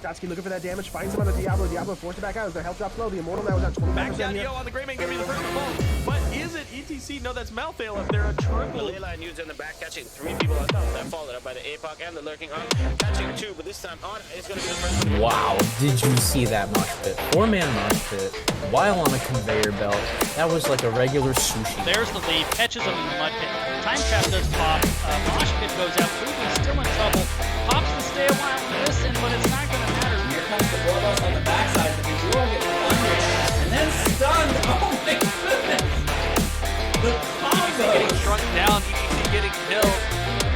Dotsky looking for that damage, finds him on the Diablo. Diablo forced it back out as their health drops low. The Immortal now is at 25%. Back down, on the Greymane, gonna be the first to fall. But is it ETC? No, that's Malfail up there. A triple. The Leyline used in the back, catching 3 people on top. That followed up by the APOC and the Lurking Hawk. Catching 2, but this time on is going to be the first one. Wow, did you see that mosh pit? 4-man mosh pit while on a conveyor belt. That was like a regular sushi. There's the lead, catches him in the mud pit. Time trap does pop. Mosh pit goes out. Fubu's still in trouble. Pops to stay a while and listen, but it's not going to matter. Here comes the Boros on the backside. The Visual gets under and then stunned. Oh my goodness! The combo! Getting shrunk down, ETC getting killed.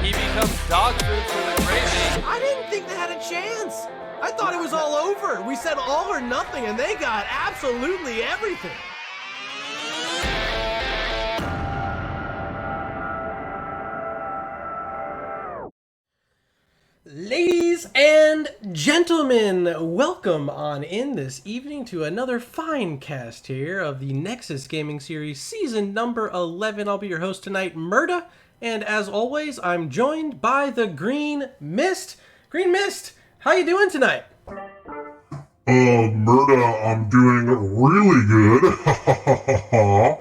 He becomes dog food for the Greymane. I didn't think they had a chance. I thought it was all over. We said all or nothing, and they got absolutely everything. Ladies and gentlemen, welcome on in this evening to another fine cast here of the Nexus Gaming Series Season number 11. I'll be your host tonight, Murda, and as always, I'm joined by the Green Mist. Green Mist, how you doing tonight? Murda, I'm doing really good.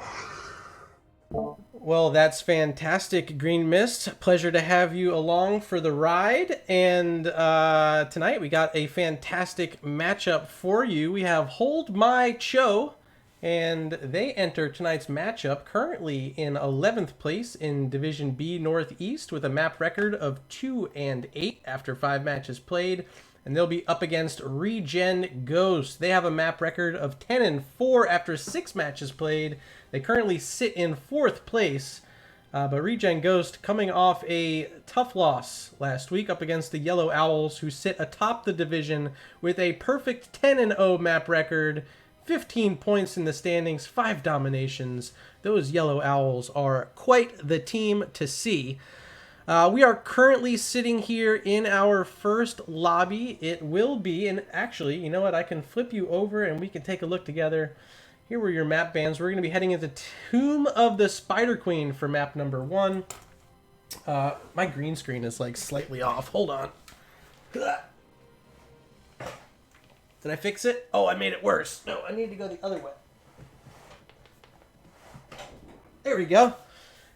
Well, that's fantastic, Green Mist. Pleasure to have you along for the ride. And tonight we got a fantastic matchup for you. We have Hold My Cho, and they enter tonight's matchup currently in 11th place in Division B Northeast with a map record of 2-8 after 5 matches played. And they'll be up against ReGen Ghost. They have a map record of 10-4 after 6 matches played. They currently sit in 4th place, but ReGen Ghost coming off a tough loss last week up against the Yellow Owls, who sit atop the division with a perfect 10-0 map record, 15 points in the standings, 5 dominations. Those Yellow Owls are quite the team to see. We are currently sitting here in our first lobby. It will be, and actually, you know what, I can flip you over and we can take a look together. Here were your map bans. We're going to be heading into Tomb of the Spider Queen for map number 1. My green screen is like slightly off. Hold on. Did I fix it? Oh, I made it worse. No, I need to go the other way. There we go.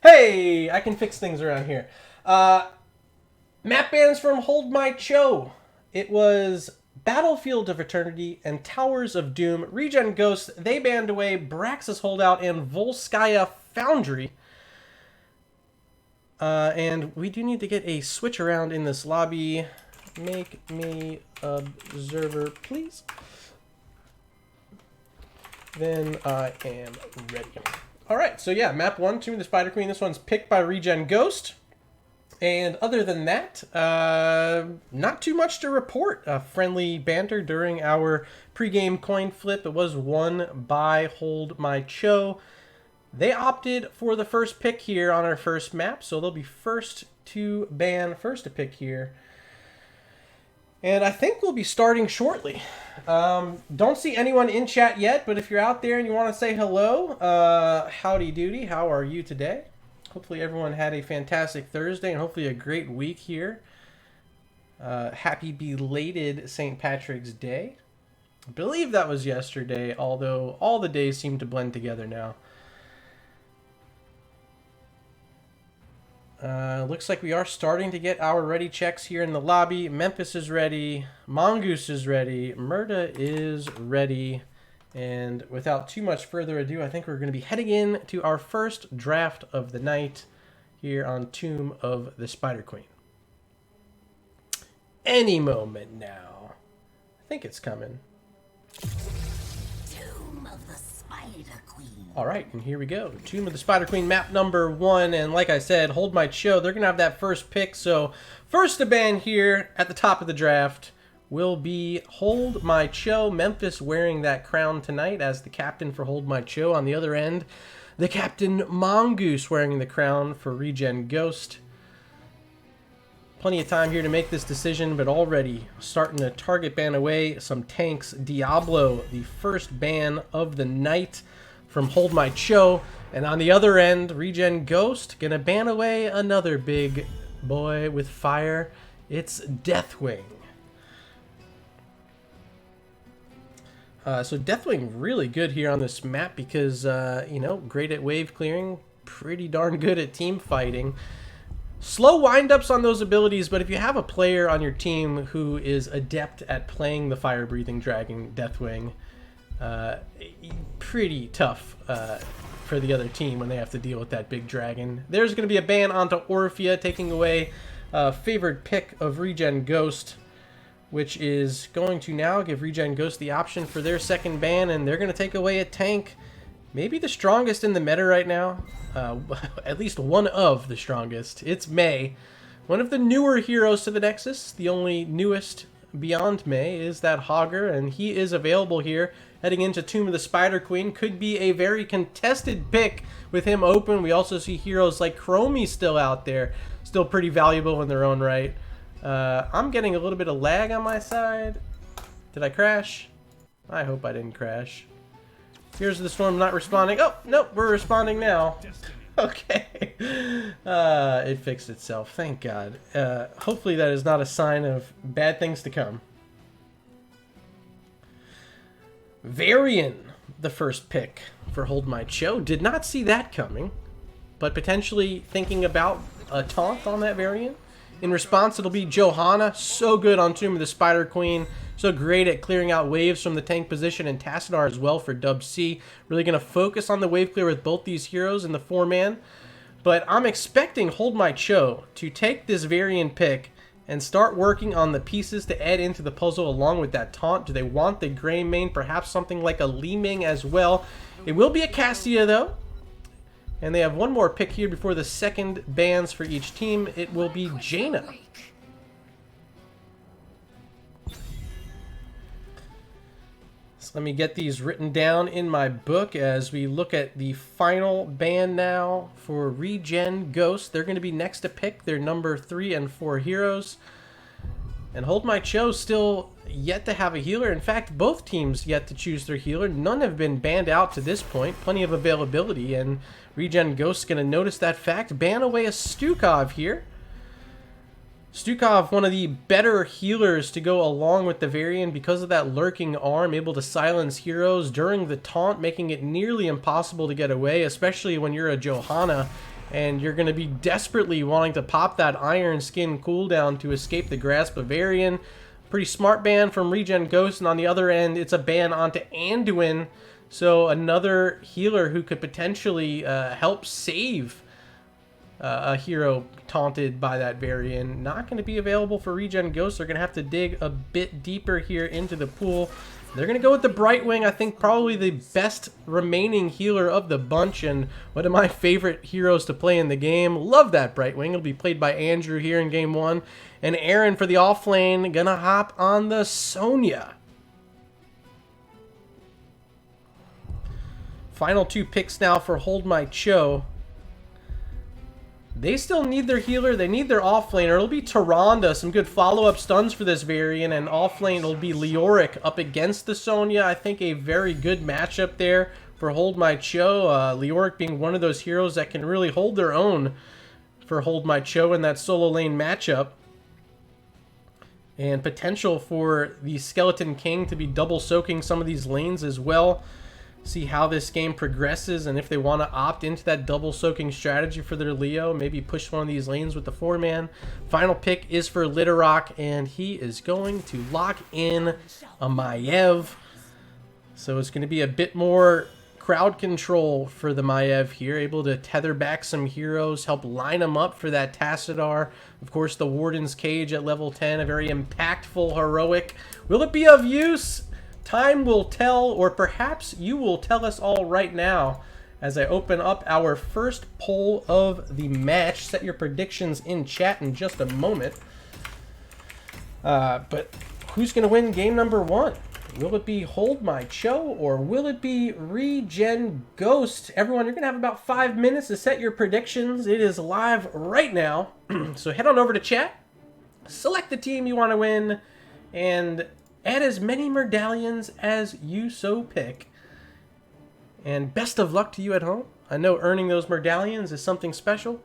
Hey, I can fix things around here. Map bans from Hold My Cho. It was Battlefield of Eternity and Towers of Doom. ReGen Ghost, they banned away Braxis Holdout and Volskaya Foundry. And we do need to get a switch around in this lobby. Make me observer, please. Then I am ready. Alright, so yeah, map 1, Tomb of the Spider Queen. This one's picked by ReGen Ghost. And other than that, not too much to report. Friendly banter during our pregame coin flip. It was won by Hold My Cho. They opted for the first pick here on our first map, so they'll be first to ban, first to pick here. And I think we'll be starting shortly. Don't see anyone in chat yet, but if you're out there and you want to say hello, howdy doody, how are you today? Hopefully everyone had a fantastic Thursday and hopefully a great week here. Happy belated St. Patrick's Day. I believe that was yesterday, although all the days seem to blend together now. Looks like we are starting to get our ready checks here in the lobby. Memphis is ready. Mongoose is ready. Murda is ready. And without too much further ado, I think we're going to be heading in to our first draft of the night here on Tomb of the Spider Queen. Any moment now. I think it's coming. Tomb of the Spider Queen. All right, and here we go. Tomb of the Spider Queen, map number 1. And like I said, Hold My Cho. They're going to have that first pick. So first to ban here at the top of the draft will be Hold My Cho. Memphis wearing that crown tonight as the captain for Hold My Cho. On the other end, the captain Mongoose wearing the crown for ReGen Ghost. Plenty of time here to make this decision, but already starting to target ban away some tanks. Diablo, the first ban of the night from Hold My Cho. And on the other end, ReGen Ghost gonna ban away another big boy with fire. It's Deathwing. So Deathwing really good here on this map because, you know, great at wave clearing, pretty darn good at team fighting. Slow windups on those abilities, but if you have a player on your team who is adept at playing the fire-breathing dragon Deathwing, pretty tough for the other team when they have to deal with that big dragon. There's going to be a ban onto Orphea, taking away favored pick of ReGen Ghost, which is going to now give ReGen Ghost the option for their second ban, and they're going to take away a tank. Maybe the strongest in the meta right now. At least one of the strongest. It's Mei. One of the newer heroes to the Nexus. The only newest beyond Mei is that Hogger, and he is available here. Heading into Tomb of the Spider Queen. Could be a very contested pick with him open. We also see heroes like Chromie still out there. Still pretty valuable in their own right. I'm getting a little bit of lag on my side. Did I crash? I hope I didn't crash. Here's the storm not responding. Oh, nope, we're responding now. Okay. It fixed itself. Thank God. Hopefully that is not a sign of bad things to come. Varian, the first pick for Hold My Cho. Did not see that coming, but potentially thinking about a taunt on that Varian. In response, it'll be Johanna. So good on Tomb of the Spider Queen. So great at clearing out waves from the tank position, and Tassadar as well for Dub C. Really going to focus on the wave clear with both these heroes in the 4-man. But I'm expecting Hold My Cho to take this Varian pick and start working on the pieces to add into the puzzle along with that taunt. Do they want the gray main? Perhaps something like a Li Ming as well. It will be a Cassia though. And they have one more pick here before the second bans for each team. It will be Jaina. So let me get these written down in my book as we look at the final ban now for ReGen Ghost. They're going to be next to pick their number 3 and 4 heroes. And Hold My Cho still yet to have a healer. In fact, both teams yet to choose their healer. None have been banned out to this point. Plenty of availability, and ReGen Ghost's going to notice that fact. Ban away a Stukov here. Stukov, one of the better healers to go along with the Varian because of that lurking arm, able to silence heroes during the taunt, making it nearly impossible to get away, especially when you're a Johanna and you're going to be desperately wanting to pop that Iron Skin cooldown to escape the grasp of Varian. Pretty smart ban from ReGen Ghost, and on the other end, it's a ban onto Anduin, so another healer who could potentially help save a hero taunted by that Varian. Not going to be available for ReGen Ghost. They're going to have to dig a bit deeper here into the pool. They're going to go with the Brightwing. I think probably the best remaining healer of the bunch and one of my favorite heroes to play in the game. Love that Brightwing. It'll be played by Andrew here in Game 1. And Aaron for the off lane, gonna hop on the Sonya. Final 2 picks now for Hold My Cho. They still need their healer. They need their offlaner. It'll be Tyrande. Some good follow-up stuns for this Varian. And offlane will be Leoric up against the Sonya. I think a very good matchup there for Hold My Cho. Leoric being one of those heroes that can really hold their own for Hold My Cho in that solo lane matchup. And potential for the Skeleton King to be double soaking some of these lanes as well. See how this game progresses, and if they want to opt into that double soaking strategy for their Leo, maybe push one of these lanes with the 4-man. Final pick is for Littlerock, and he is going to lock in a Maiev. So it's going to be a bit more crowd control for the Maiev here, able to tether back some heroes, help line them up for that Tassadar. Of course, the Warden's Cage at level 10, a very impactful heroic. Will it be of use? Time will tell, or perhaps you will tell us all right now as I open up our first poll of the match. Set your predictions in chat in just a moment. But who's going to win game number 1? Will it be Hold My Cho, or will it be ReGen Ghost? Everyone, you're going to have about 5 minutes to set your predictions. It is live right now. So head on over to chat select the team you want to win, and add as many medallions as you so pick. And best of luck to you at home. I know earning those medallions is something special,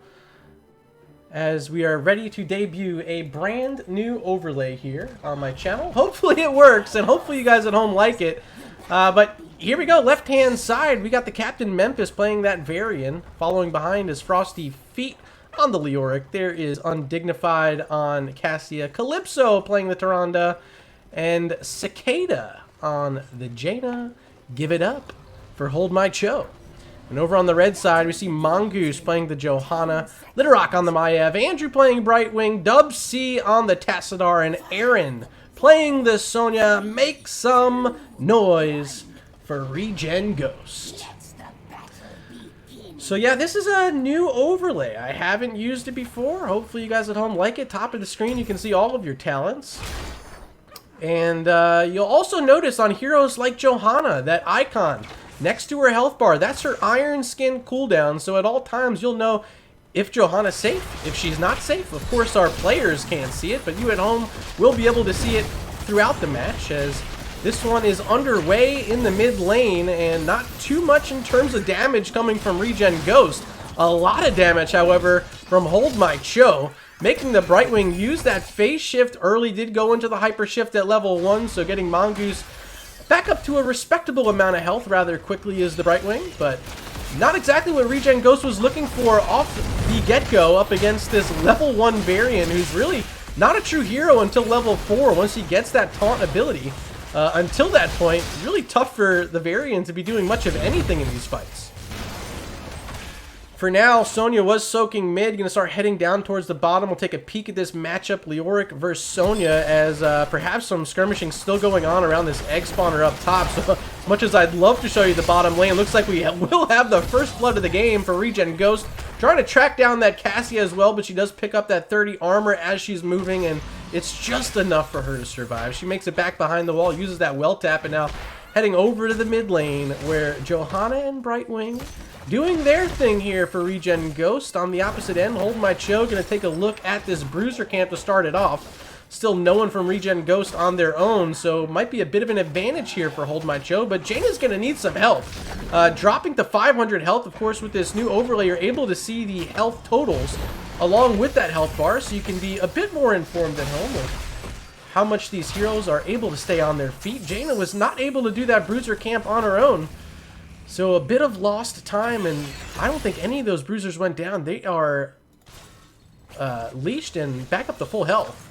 as we are ready to debut a brand new overlay here on my channel. Hopefully it works, and hopefully you guys at home like it. But here we go, left-hand side, we got the Captain Memphis playing that Varian. Following behind is Frosty Feet on the Leoric. There is Undignified on Cassia. Calypso playing the Tyrande. And Cicada on the Jaina. Give it up for Hold My Cho. And over on the red side, we see Mongoose playing the Johanna, Litterock on the Maiev, Andrew playing Brightwing, Dub C on the Tassadar, and Aaron playing the Sonya. Make some noise for ReGen Ghost. So yeah, this is a new overlay. I haven't used it before. Hopefully you guys at home like it. Top of the screen, you can see all of your talents. And you'll also notice on heroes like Johanna, that icon next to her health bar, that's her Iron Skin cooldown, so at all times you'll know if Johanna's safe, if she's not safe. Of course, our players can't see it, but you at home will be able to see it throughout the match, as this one is underway in the mid lane, and not too much in terms of damage coming from ReGen Ghost. A lot of damage, however, from Hold My Cho, making the Brightwing use that phase shift early. Did go into the hyper shift at level 1, so getting Mongoose back up to a respectable amount of health rather quickly is the Brightwing, but not exactly what ReGen Ghost was looking for off the get-go up against this level 1 Varian, who's really not a true hero until level 4 once he gets that taunt ability. Until that point, really tough for the Varian to be doing much of anything in these fights. For now, Sonya was soaking mid, going to start heading down towards the bottom. We'll take a peek at this matchup, Leoric versus Sonya, as perhaps some skirmishing still going on around this egg spawner up top. So as much as I'd love to show you the bottom lane, looks like we will have the first blood of the game for ReGen Ghost. Trying to track down that Cassia as well, but she does pick up that 30 armor as she's moving, and it's just enough for her to survive. She makes it back behind the wall, uses that well tap, and now heading over to the mid lane, where Johanna and Brightwing doing their thing here for ReGen Ghost. On the opposite end, Hold My Cho going to take a look at this Bruiser camp to start it off. Still no one from ReGen Ghost on their own, so might be a bit of an advantage here for Hold My Cho, but Jaina's going to need some help. Dropping to 500 health, of course, with this new overlay, you're able to see the health totals along with that health bar, so you can be a bit more informed at home of how much these heroes are able to stay on their feet. Jaina was not able to do that Bruiser camp on her own, so a bit of lost time, and I don't think any of those Bruisers went down. They are leashed and back up to full health.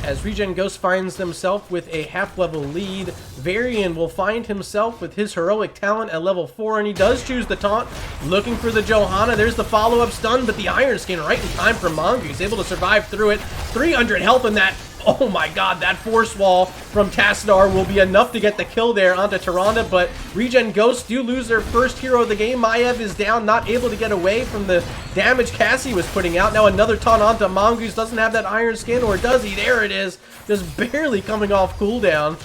As ReGen Ghost finds himself with a half-level lead, Varian will find himself with his heroic talent at level 4, and he does choose the taunt, looking for the Johanna. There's the follow-up stun, but the Iron Skin right in time for Mongoose, able to survive through it. 300 health in that. Oh my god, that force wall from Tassadar will be enough to get the kill there onto Tyrande, but ReGen Ghost do lose their first hero of the game. Maiev is down, not able to get away from the damage Cassie was putting out. Now another taunt onto Mongoose, doesn't have that Iron Skin, or does he? There it is, just barely coming off cooldown.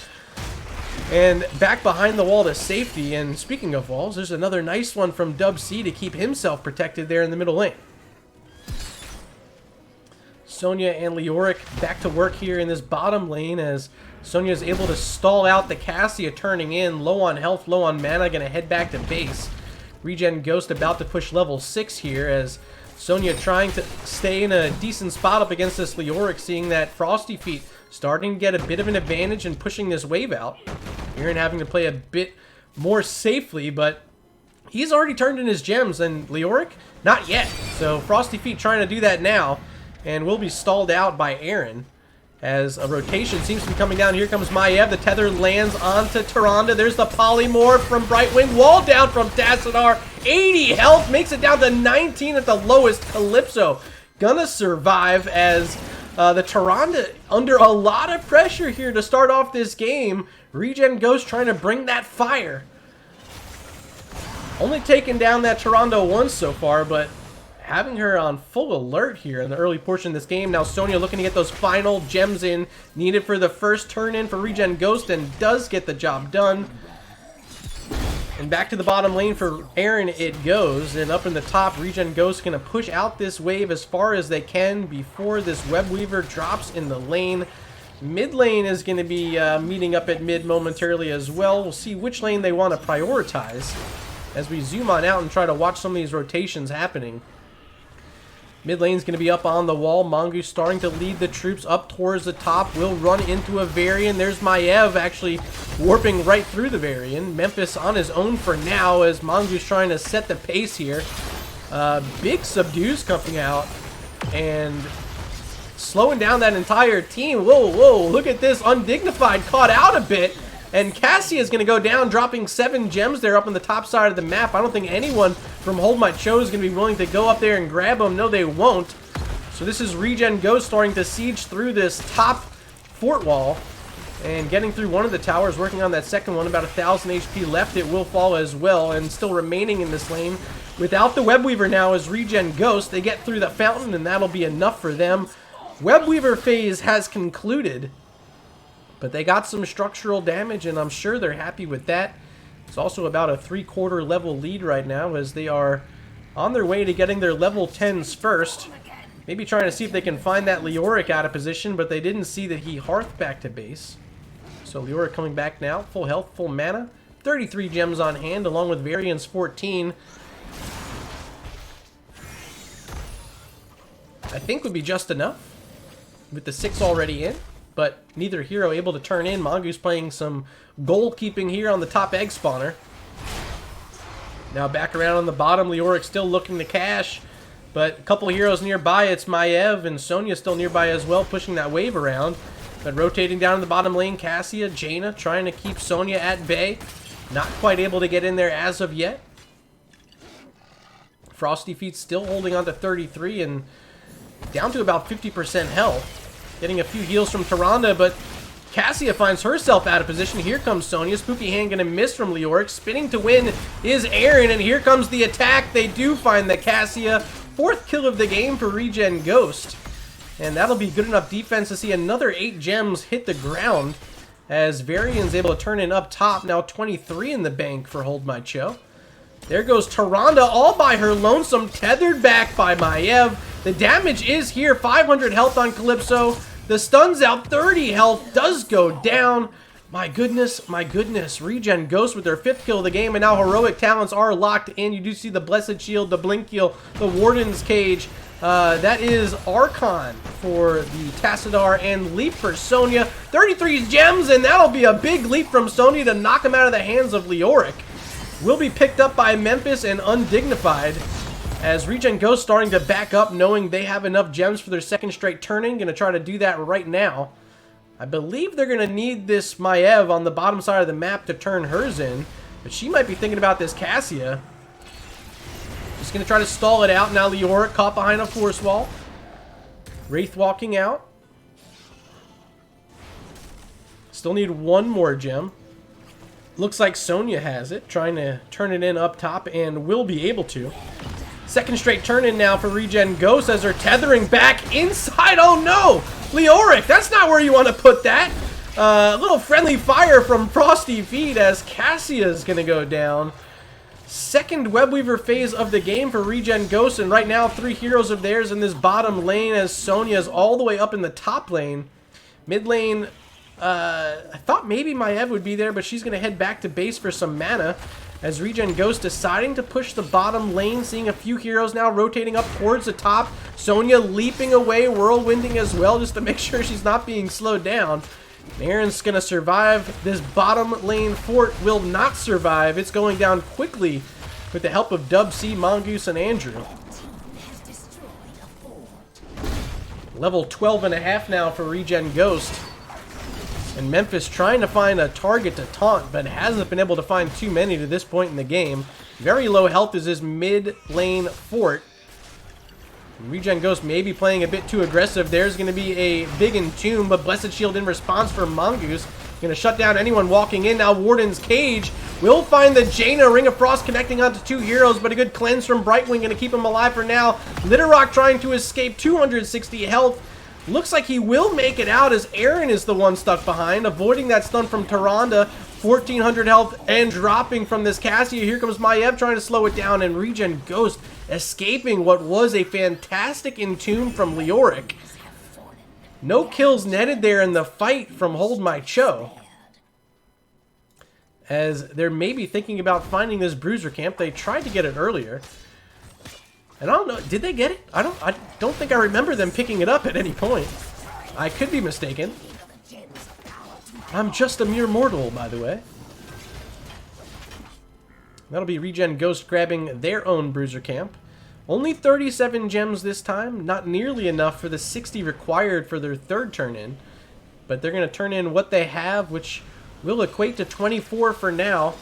And back behind the wall to safety, and speaking of walls, there's another nice one from Dub C to keep himself protected there in the middle lane. Sonya and Leoric back to work here in this bottom lane, as Sonya is able to stall out the Cassia turning in, low on health, low on mana, gonna head back to base. ReGen Ghost about to push level 6 here, as Sonya trying to stay in a decent spot up against this Leoric, seeing that Frosty Feet starting to get a bit of an advantage in pushing this wave out. Aaron having to play a bit more safely, but he's already turned in his gems, and Leoric, not yet. So Frosty Feet trying to do that now, and will be stalled out by Aaron, as a rotation seems to be coming down. Here comes Maiev. The tether lands onto Tyrande. There's the polymorph from Brightwing. Wall down from Tassadar. 80 health, makes it down to 19 at the lowest. Calypso gonna survive, as the Tyrande under a lot of pressure here to start off this game. ReGen Ghost trying to bring that fire. Only taken down that Tyrande once so far, but having her on full alert here in the early portion of this game. Now Sonya looking to get those final gems in, needed for the first turn in for ReGen Ghost, and does get the job done. And back to the bottom lane for Aaron it goes. And up in the top, ReGen Ghost going to push out this wave as far as they can before this Web Weaver drops in the lane. Mid lane is going to be meeting up at mid momentarily as well. We'll see which lane they want to prioritize as we zoom on out and try to watch some of these rotations happening. Mid lane's going to be up on the wall. Mongoose starting to lead the troops up towards the top. Will run into a Varian. There's Maiev actually warping right through the Varian. Memphis on his own for now as Mongoose trying to set the pace here. Big subdues coming out and slowing down that entire team. Whoa, whoa, look at this. Undignified caught out a bit. And Cassia is going to go down, dropping 7 gems there up on the top side of the map. I don't think anyone from Hold My Cho is going to be willing to go up there and grab them. No, they won't. So this is ReGen Ghost starting to siege through this top fort wall and getting through one of the towers, working on that second one. About 1,000 HP left. It will fall as well, and still remaining in this lane without the Web Weaver now is ReGen Ghost. They get through the fountain, and that'll be enough for them. Web Weaver phase has concluded, but they got some structural damage, and I'm sure they're happy with that. It's also about a 3/4 level lead right now as they are on their way to getting their level 10s first. Maybe trying to see if they can find that Leoric out of position, but they didn't see that he hearthed back to base. So Leoric coming back now, full health, full mana. 33 gems on hand, along with Varian's 14. I think would be just enough with the 6 already in. But neither hero able to turn in. Mongoose playing some goalkeeping here on the top egg spawner. Now back around on the bottom. Leoric still looking to cash. But a couple heroes nearby. It's Maiev and Sonya still nearby as well, pushing that wave around. But rotating down in the bottom lane, Cassia, Jaina trying to keep Sonya at bay. Not quite able to get in there as of yet. Frosty Feet still holding on to 33 and down to about 50% health. Getting a few heals from Tyrande, but Cassia finds herself out of position. Here comes Sonya. Spooky Hand going to miss from Leoric. Spinning to win is Aaron, and here comes the attack. They do find the Cassia. 4th kill of the game for ReGen Ghost. And that'll be good enough defense to see another 8 gems hit the ground as Varian's able to turn in up top. Now 23 in the bank for Hold My Cho. There goes Tyrande all by her lonesome, tethered back by Maiev. The damage is here. 500 health on Calypso. The stun's out. 30 health does go down. My goodness, my goodness. ReGen Ghost with their 5th kill of the game, and now heroic talents are locked in. You do see the Blessed Shield, the Blink Heal, the Warden's Cage. That is Archon for the Tassadar and Leap for Sonya. 33 gems, and that'll be a big leap from Sonya to knock him out of the hands of Leoric. Will be picked up by Memphis and Undignified as ReGen Ghost starting to back up, knowing they have enough gems for their 2nd straight turning. Going to try to do that right now. I believe they're going to need this Maiev on the bottom side of the map to turn hers in, but she might be thinking about this Cassia. Just going to try to stall it out. Now Leoric caught behind a force wall. Wraith walking out. Still need 1 more gem. Looks like Sonya has it, trying to turn it in up top, and will be able to. 2nd straight turn in now for ReGen Ghost as they're tethering back inside. Oh no! Leoric, that's not where you want to put that. A little friendly fire from Frosty Feet as Cassia's going to go down. 2nd Web Weaver phase of the game for ReGen Ghost, and right now 3 heroes of theirs in this bottom lane as Sonya's all the way up in the top lane. Mid lane, I thought maybe Maiev would be there, but she's going to head back to base for some mana as ReGen Ghost deciding to push the bottom lane, seeing a few heroes now rotating up towards the top. Sonya leaping away, whirlwinding as well, just to make sure she's not being slowed down. Aaron's going to survive. This bottom lane fort will not survive. It's going down quickly with the help of Dub C, Mongoose, and Andrew. Level 12.5 now for ReGen Ghost. And Memphis trying to find a target to taunt, but hasn't been able to find too many to this point in the game. Very low health is his mid lane fort. ReGen Ghost may be playing a bit too aggressive. There's going to be a big entomb, but Blessed Shield in response from Mongoose. Going to shut down anyone walking in. Now Warden's Cage will find the Jaina. Ring of Frost connecting onto 2 heroes, but a good cleanse from Brightwing going to keep him alive for now. Litterrock trying to escape, 260 health. Looks like he will make it out as Aaron is the one stuck behind, avoiding that stun from Tyrande. 1,400 health and dropping from this Cassia. Here comes Maiev trying to slow it down, and ReGen Ghost escaping what was a fantastic Entomb from Leoric. No kills netted there in the fight from Hold My Cho, as they're maybe thinking about finding this bruiser camp. They tried to get it earlier, and I don't know, did they get it? I don't think I remember them picking it up at any point. I could be mistaken. I'm just a mere mortal, by the way. That'll be ReGen Ghost grabbing their own bruiser camp. Only 37 gems this time, not nearly enough for the 60 required for their third turn in. But they're going to turn in what they have, which will equate to 24 for now.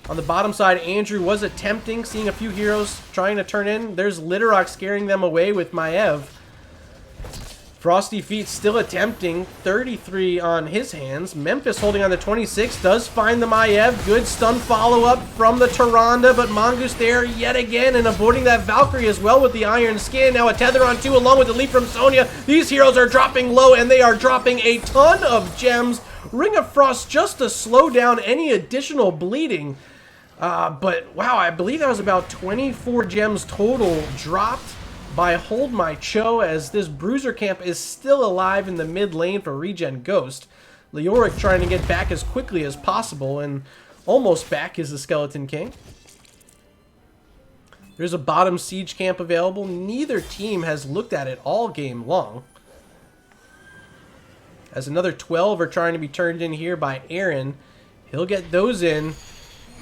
On the bottom side, Andrew was attempting, seeing a few heroes trying to turn in. There's Littlerock scaring them away with Maiev. Frosty Feet still attempting, 33 on his hands. Memphis holding on to 26, does find the Maiev. Good stun follow-up from the Tyrande, but Mongoose there yet again and avoiding that Valkyrie as well with the Iron Skin. Now a Tether on 2 along with the leap from Sonya. These heroes are dropping low and they are dropping a ton of gems. Ring of Frost just to slow down any additional bleeding. But wow, I believe that was about 24 gems total dropped by Hold My Cho, as this bruiser camp is still alive in the mid lane for ReGen Ghost. Leoric trying to get back as quickly as possible, and almost back is the Skeleton King. There's a bottom siege camp available. Neither team has looked at it all game long, as another 12 are trying to be turned in here by Aaron. He'll get those in,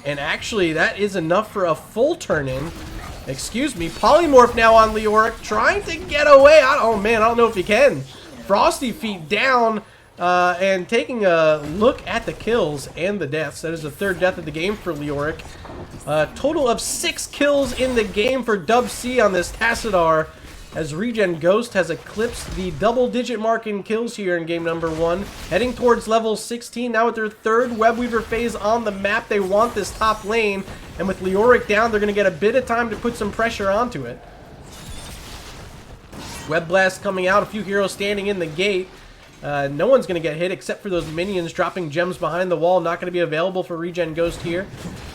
and actually that is enough for a full turn in. Excuse me, Polymorph now on Leoric, trying to get away. Oh man, I don't know if he can. Frosty Feet down, and taking a look at the kills and the deaths. That is the third death of the game for Leoric. Total of 6 kills in the game for Dub C on this Tassadar, as ReGen Ghost has eclipsed the double-digit mark in kills here in game number 1. Heading towards level 16 now with their third Webweaver phase on the map. They want this top lane, and with Leoric down, they're going to get a bit of time to put some pressure onto it. Web Blast coming out, a few heroes standing in the gate. No one's going to get hit except for those minions dropping gems behind the wall. Not going to be available for ReGen Ghost here.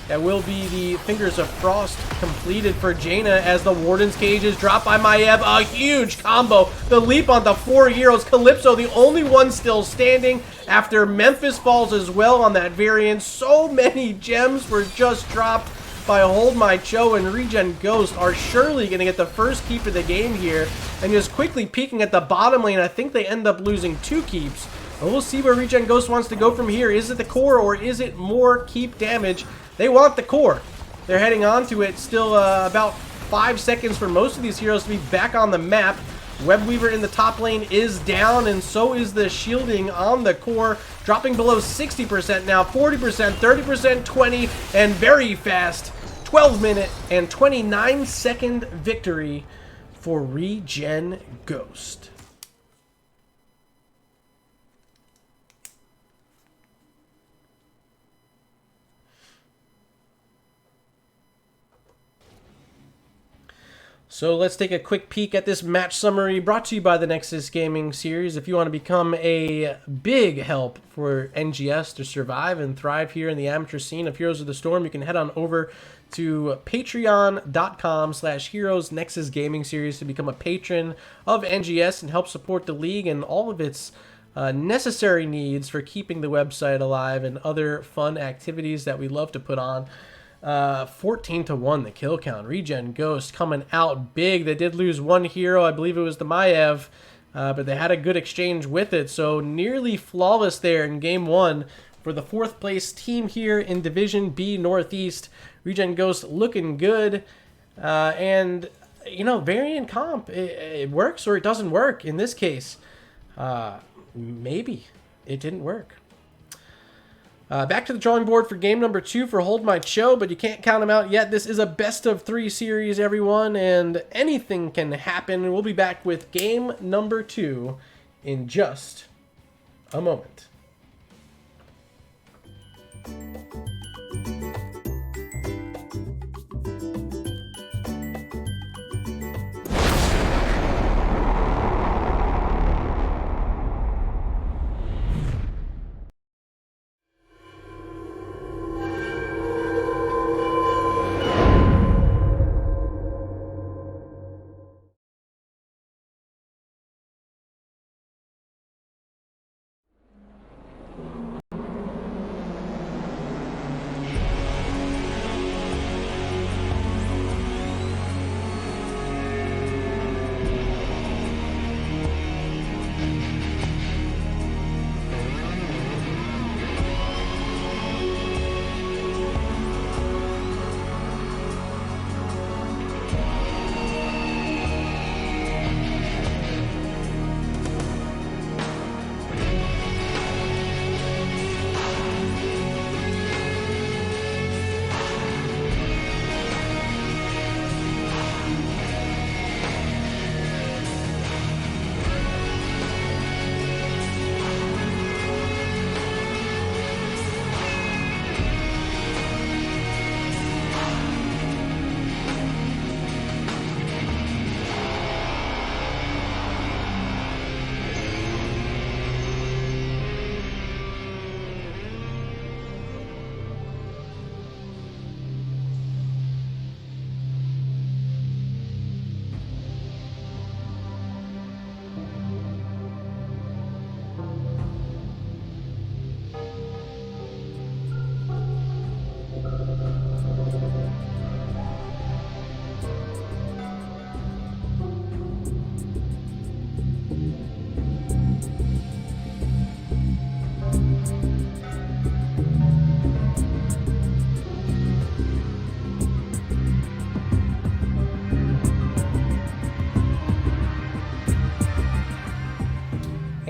That will be the Fingers of Frost completed for Jaina, as the Warden's Cage is dropped by Maiev. A huge combo. The leap onto 4 heroes. Calypso, the only one still standing after Memphis falls as well on that variant. So many gems were just dropped by Hold My Cho, and ReGen Ghost are surely going to get the first keep of the game here. And just quickly peeking at the bottom lane, I think they end up losing 2 keeps. And we'll see where ReGen Ghost wants to go from here. Is it the core or is it more keep damage? They want the core. They're heading onto it. Still about 5 seconds for most of these heroes to be back on the map. Webweaver in the top lane is down, and so is the shielding on the core, dropping below 60% now, 40%, 30%, 20, and very fast 12-minute and 29-second victory for ReGen Ghost. So let's take a quick peek at this match summary brought to you by the Nexus Gaming Series. If you want to become a big help for NGS to survive and thrive here in the amateur scene of Heroes of the Storm, you can head on over to patreon.com/Heroes Nexus Gaming Series to become a patron of NGS and help support the league and all of its necessary needs for keeping the website alive and other fun activities that we love to put on. 14-1 the kill count. ReGen Ghost coming out big. They did lose 1 hero. I believe it was the Maiev, but they had a good exchange with it. So nearly flawless there in game 1 for the 4th place team here in Division B Northeast. ReGen Ghost looking good. And, you know, variant comp, it works or it doesn't work. In this case, maybe it didn't work. Back to the drawing board for game number 2 for Hold My Cho, but you can't count them out yet. This is a best-of-3 series, everyone, and anything can happen. We'll be back with game number 2 in just a moment.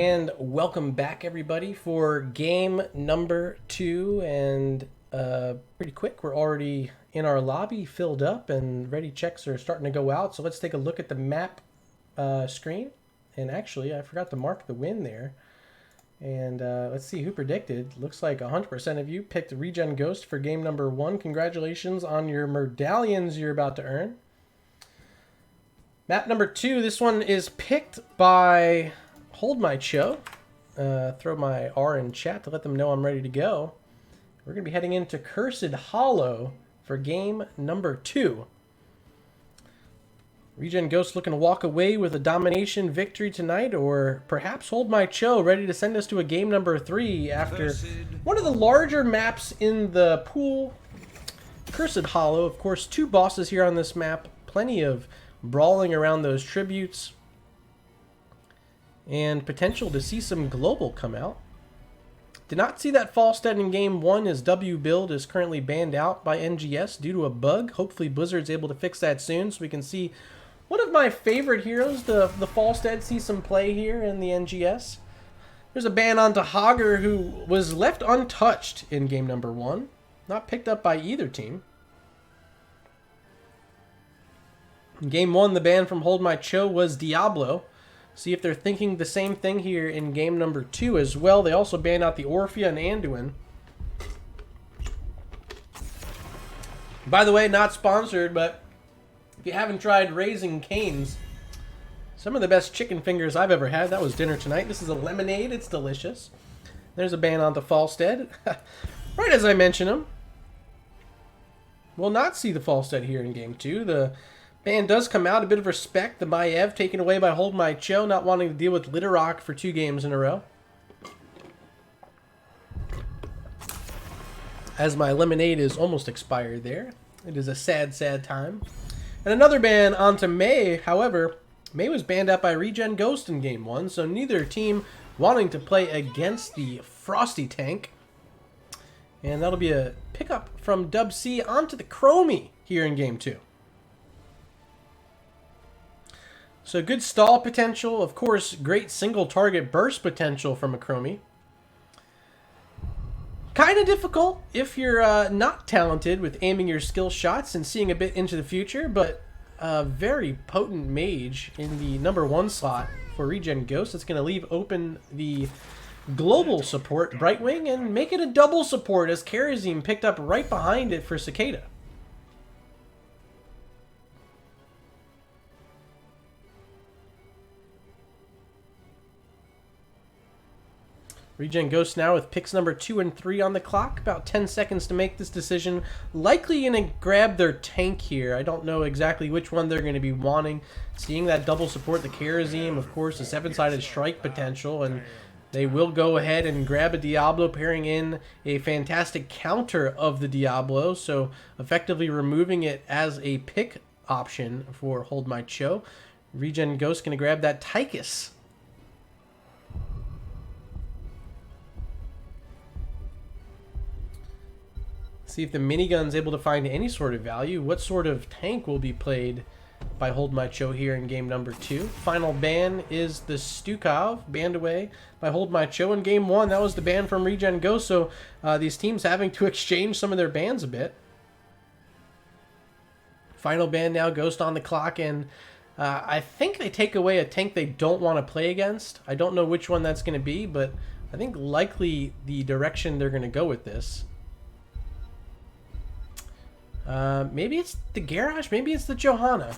And welcome back, everybody, for game number 2. And pretty quick, we're already in our lobby, filled up, and ready checks are starting to go out. So let's take a look at the map screen. And actually, I forgot to mark the win there. And let's see who predicted. Looks like 100% of you picked ReGen Ghost for game number 1. Congratulations on your medallions you're about to earn. Map number 2, this one is picked by Hold My Cho. Throw my R in chat to let them know I'm ready to go. We're going to be heading into Cursed Hollow for game number 2. ReGen Ghost looking to walk away with a domination victory tonight, or perhaps Hold My Cho ready to send us to a game number 3 after one of the larger maps in the pool. Cursed Hollow, of course, 2 bosses here on this map. Plenty of brawling around those tributes. And potential to see some global come out. Did not see that Falstead in game 1 as W build is currently banned out by NGS due to a bug. Hopefully Blizzard's able to fix that soon so we can see one of my favorite heroes, the Falstead, see some play here in the NGS. There's a ban onto Hogger, who was left untouched in game number 1. Not picked up by either team. In game 1, the ban from Hold My Cho was Diablo. See if they're thinking the same thing here in game number 2 as well. They also banned out the Orphea and Anduin. By the way, not sponsored, but if you haven't tried Raising Cane's, some of the best chicken fingers I've ever had. That was dinner tonight. This is a lemonade. It's delicious. There's a ban onto Falstead. Right as I mention him. We'll not see the Falstead here in game 2. The ban does come out. A bit of respect. The Maiev taken away by Hold My Cho, not wanting to deal with Litterrock for 2 games in a row. As my lemonade is almost expired there. It is a sad, sad time. And another ban onto May. However, May was banned out by ReGen Ghost in game 1, so neither team wanting to play against the Frosty Tank. And that'll be a pickup from Dub C onto the Chromie here in game 2. So good stall potential. Of course, great single target burst potential from a Chromie. Kind of difficult if you're not talented with aiming your skill shots and seeing a bit into the future, but a very potent mage in the number 1 slot for ReGen Ghost. It's going to leave open the global support Brightwing and make it a double support as Karazim picked up right behind it for Cicada. ReGen Ghost now with picks number 2 and 3 on the clock. About 10 seconds to make this decision. Likely going to grab their tank here. I don't know exactly which one they're going to be wanting. Seeing that double support, the Karazim, of course, the 7-sided strike potential. And they will go ahead and grab a Diablo, pairing in a fantastic counter of the Diablo. So effectively removing it as a pick option for Hold My Cho. ReGen Ghost going to grab that Tychus. See if the minigun's able to find any sort of value. What sort of tank will be played by Hold My Cho here in game number 2? Final ban is the Stukov, banned away by Hold My Cho in game 1. That was the ban from ReGen Ghost, so these teams having to exchange some of their bans a bit. Final ban now, Ghost on the clock, and I think they take away a tank they don't want to play against. I don't know which one that's going to be, but I think likely the direction they're going to go with this. Maybe it's the Garrosh, maybe it's the Johanna.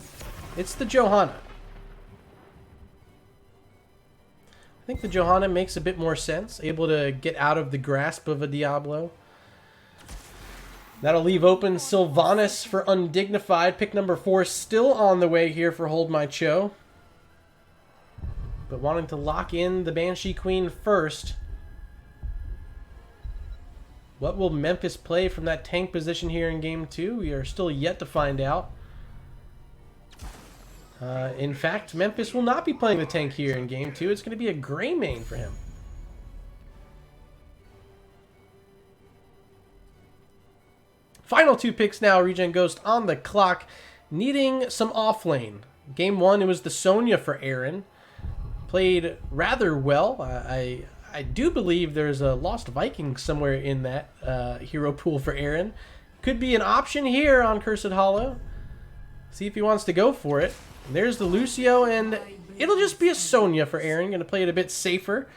It's the Johanna. I think the Johanna makes a bit more sense, able to get out of the grasp of a Diablo. That'll leave open Sylvanas for Undignified. Pick number 4 still on the way here for Hold My Cho. But wanting to lock in the Banshee Queen first. What will Memphis play from that tank position here in game 2? We are still yet to find out. In fact, Memphis will not be playing the tank here in game 2. It's going to be a gray main for him. Final 2 picks now. ReGen Ghost on the clock, needing some off lane. Game 1, it was the Sonya for Aaron. played rather well. I do believe there's a Lost Viking somewhere in that hero pool for Aaron. Could be an option here on Cursed Hollow. See if he wants to go for it. There's the Lucio, and it'll just be a Sonya for Aaron. Going to play it a bit safer.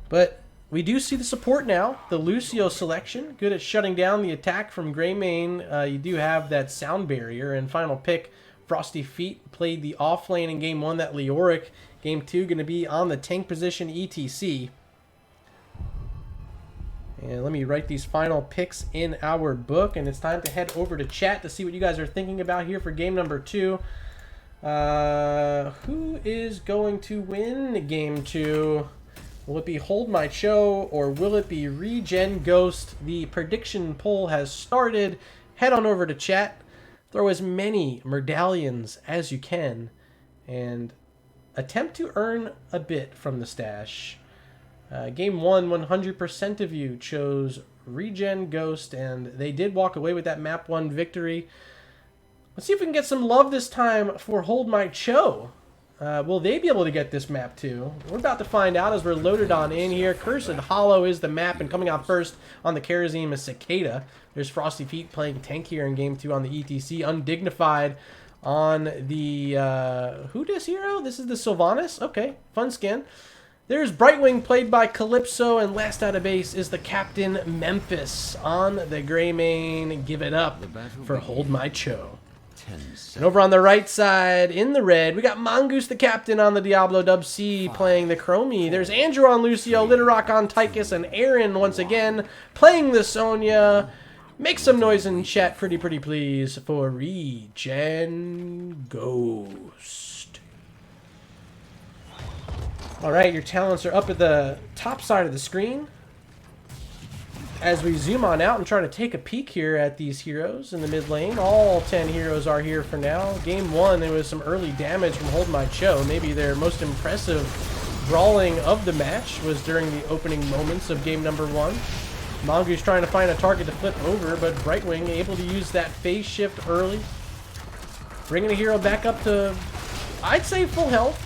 But we do see the support now. The Lucio selection. Good at shutting down the attack from Greymane. You do have that sound barrier. And final pick, Frosty Feet. Played the off lane in Game 1. That Leoric. Game 2 going to be on the tank position, ETC. And let me write these final picks in our book. And it's time to head over to chat to see what you guys are thinking about here for game number 2. Who is going to win game 2? Will it be Hold My Cho or will it be ReGen Ghost? The prediction poll has started. Head on over to chat. Throw as many medallions as you can. And attempt to earn a bit from the stash. Game 1, 100% of you chose ReGen Ghost, and they did walk away with that map 1 victory. Let's see if we can get some love this time for Hold My Cho. Will they be able to get this map too? We're about to find out as we're loaded on in here. Cursed Hollow is the map, and coming out first on the Kerosene is Cicada. There's Frosty Feet playing tank here in Game 2 on the ETC. Undignified on the, who this hero? This is the Sylvanas? Okay, fun skin. There's Brightwing played by Calypso, and last out of base is the Captain Memphis on the Greymane. Give it up for Hold My Cho. And over on the right side, in the red, we got Mongoose the Captain on the Diablo Dub C playing the Chromie. There's Andrew on Lucio, Littlerock on Tychus, and Aaron once again playing the Sonya. Make some noise in chat, pretty please, for ReGen Ghost. Alright, your talents are up at the top side of the screen. As we zoom on out and try to take a peek here at these heroes in the mid lane. All 10 heroes are here for now. Game 1, there was some early damage from Hold My Cho. Maybe their most impressive brawling of the match was during the opening moments of game number 1. Mongoose trying to find a target to flip over, but Brightwing able to use that phase shift early. Bringing the hero back up to, I'd say, full health.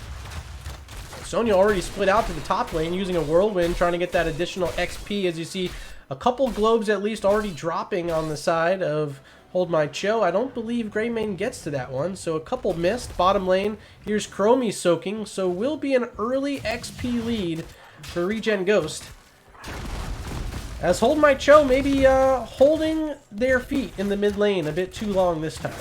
Sonya already split out to the top lane using a Whirlwind, trying to get that additional XP. As you see, a couple globes at least already dropping on the side of Hold My Cho. I don't believe Greymane gets to that one, so a couple missed. Bottom lane, here's Chromie soaking, so will be an early XP lead for ReGen Ghost. As Hold My Cho maybe holding their feet in the mid lane a bit too long this time.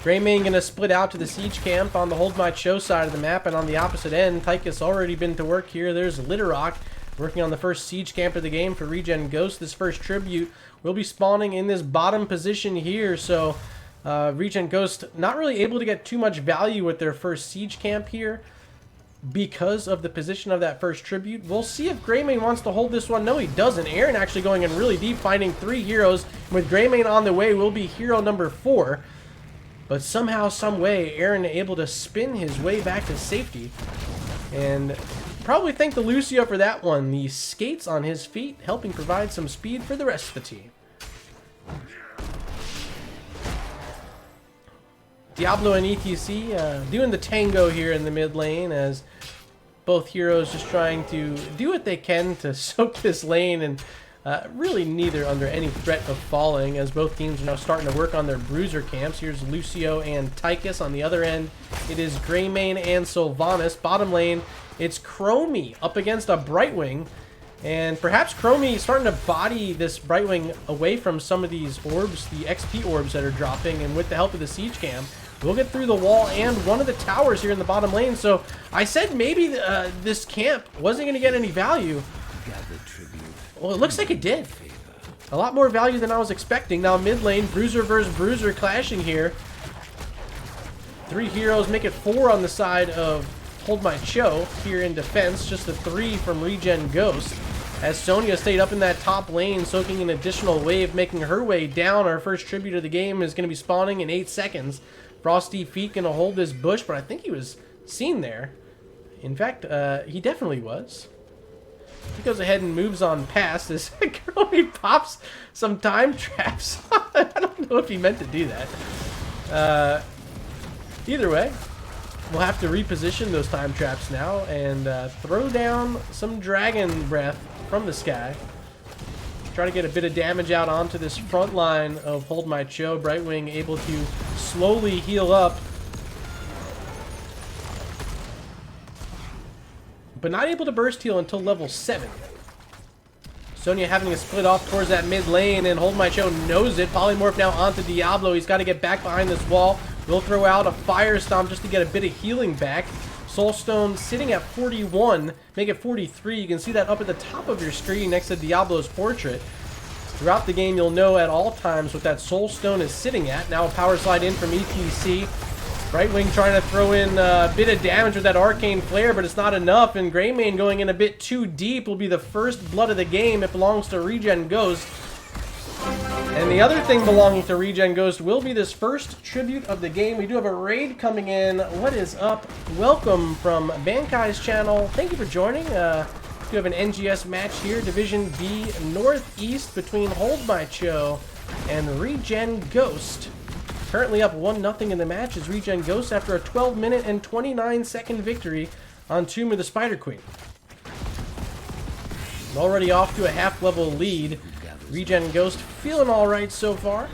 Greymane going to split out to the siege camp on the Hold My Cho side of the map, and on the opposite end, Tychus already been to work here. There's Littlerock working on the first siege camp of the game for ReGen Ghost. This first tribute will be spawning in this bottom position here, so ReGen Ghost not really able to get too much value with their first siege camp here because of the position of that first tribute. We'll see if Greymane wants to hold this one. No, he doesn't. Aaron actually going in really deep, finding 3 heroes. With Greymane on the way will be hero number 4. But somehow, some way, Aaron able to spin his way back to safety. And probably thank the Lucio for that one. The skates on his feet helping provide some speed for the rest of the team. Diablo and ETC doing the tango here in the mid lane as both heroes just trying to do what they can to soak this lane, and really neither under any threat of falling, as both teams are now starting to work on their bruiser camps. Here's Lucio and Tychus. On the other end, it is Greymane and Sylvanas. Bottom lane, it's Chromie up against a Brightwing. And perhaps Chromie starting to body this Brightwing away from some of these orbs, the XP orbs that are dropping, and with the help of the siege camp, we'll get through the wall and one of the towers here in the bottom lane. So I said maybe this camp wasn't going to get any value. Well, it looks like it did. A lot more value than I was expecting. Now mid lane, Bruiser versus Bruiser clashing here. 3 heroes make it 4 on the side of Hold My Cho here in defense. Just the 3 from ReGen Ghost. As Sonya stayed up in that top lane, soaking an additional wave, making her way down. Our first tribute of the game is going to be spawning in 8 seconds. Frosty Feet going to hold this bush, but I think he was seen there. In fact, he definitely was. He goes ahead and moves on past as Chromie pops some time traps. I don't know if he meant to do that. Either way, will have to reposition those time traps now and throw down some dragon breath from the sky. Try to get a bit of damage out onto this front line of Hold My Cho. Brightwing able to slowly heal up, but not able to burst heal until level 7. Sonya having to split off towards that mid lane, and Hold My Cho knows it. Polymorph now onto Diablo. He's got to get back behind this wall. Will throw out a Fire Stomp just to get a bit of healing back. Soulstone sitting at 41, make it 43. You can see that up at the top of your screen next to Diablo's portrait. Throughout the game, you'll know at all times what that Soulstone is sitting at. Now a power slide in from ETC. Brightwing trying to throw in a bit of damage with that Arcane Flare, but it's not enough. And Greymane going in a bit too deep will be the first blood of the game. It belongs to ReGen Ghost. And the other thing belonging to ReGen Ghost will be this first tribute of the game. We do have a raid coming in. What is up? Welcome from Bankai's channel. Thank you for joining. We have an NGS match here, Division B Northeast between Hold My Cho and ReGen Ghost. Currently up 1-0 in the match is ReGen Ghost after a 12-minute and 29-second victory on Tomb of the Spider Queen. Already off to a half-level lead. ReGen Ghost feeling alright so far.